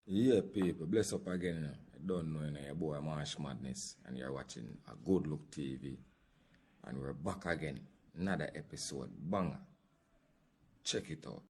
Yeah, people, bless up again. I don't know, your boy Marsh Madness, and you're watching a Good Look TV. And we're back again. Another episode. Banger. Check it out.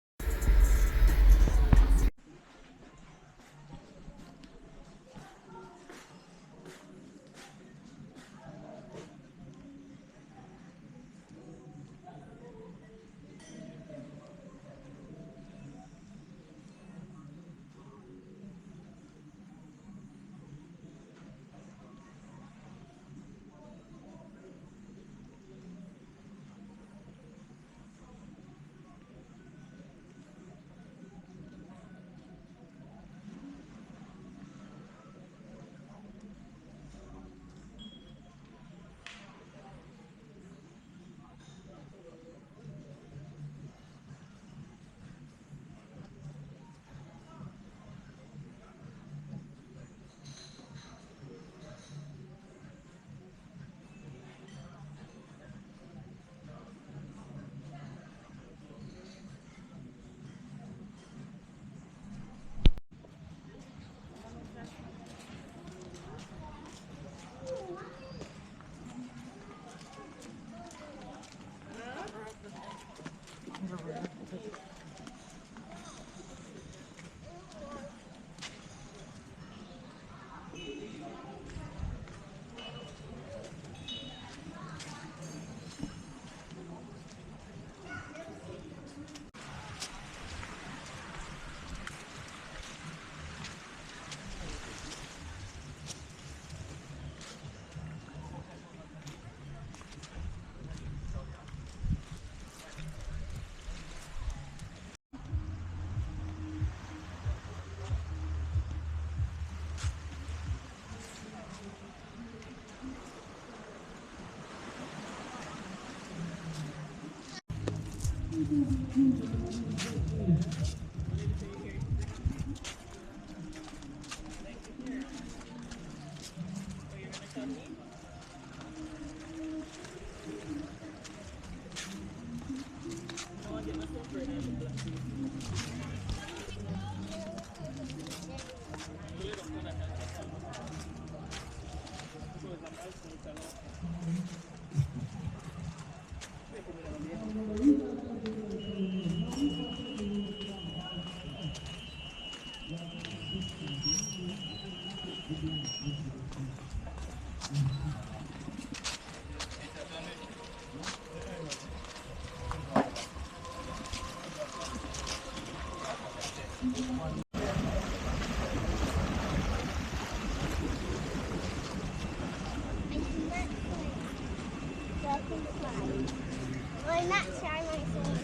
I'm not try my phone.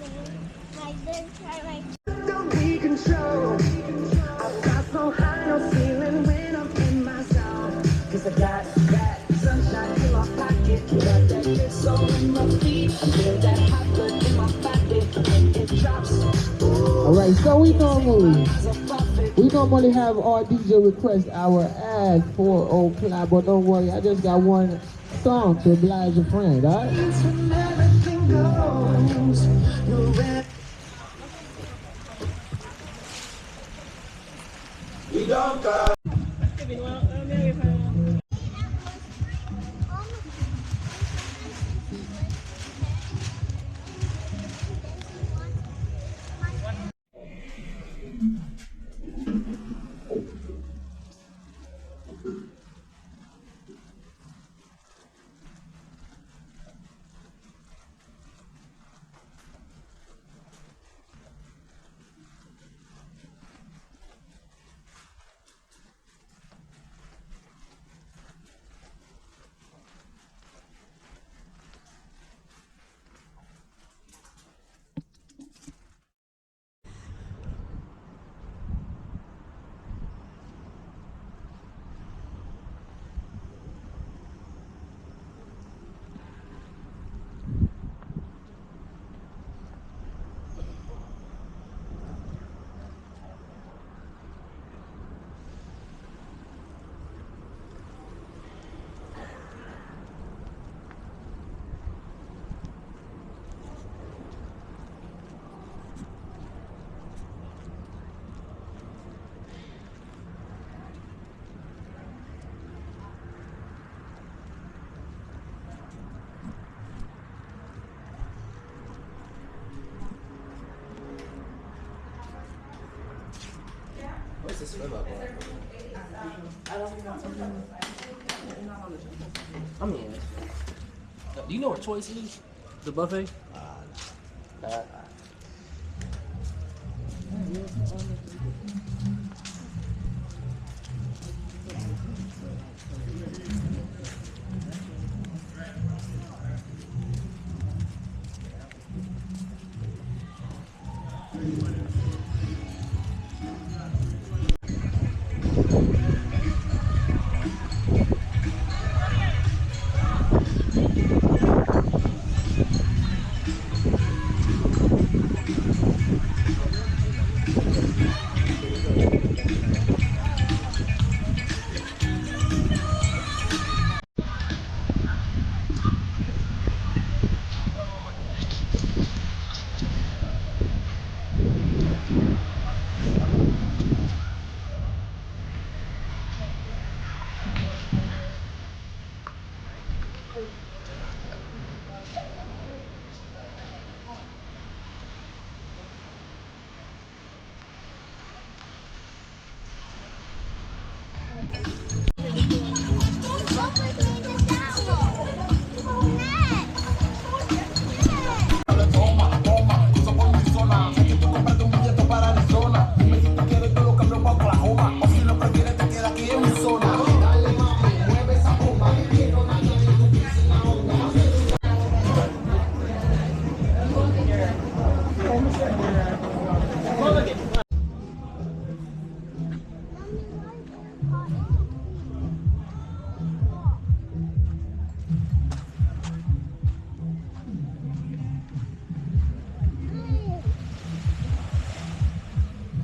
My dad try my. Don't be control. I got so high, no ceiling when I'm in my zone. Cause I got that sunshine in my pocket. Got that good soul in my feet. I feel that hot blood in my body when it drops. Alright, so we normally have our DJ request our ad 4 o'clock, but don't worry, I just got one song to oblige a friend, alright? When everything goes, you're ready. We don't got. this forever, I mean, do you know where Choice is? The buffet?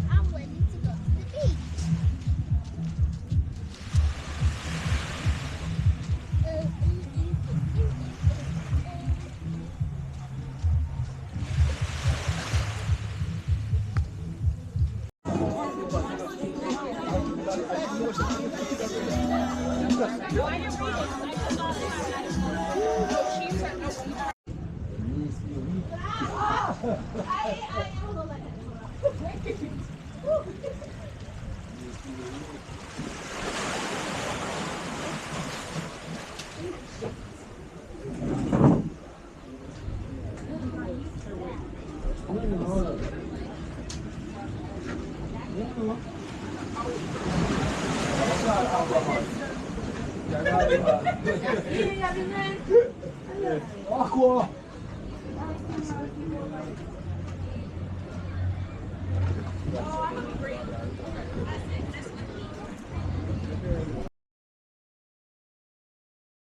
I'm ready to go to the beach. Acqua!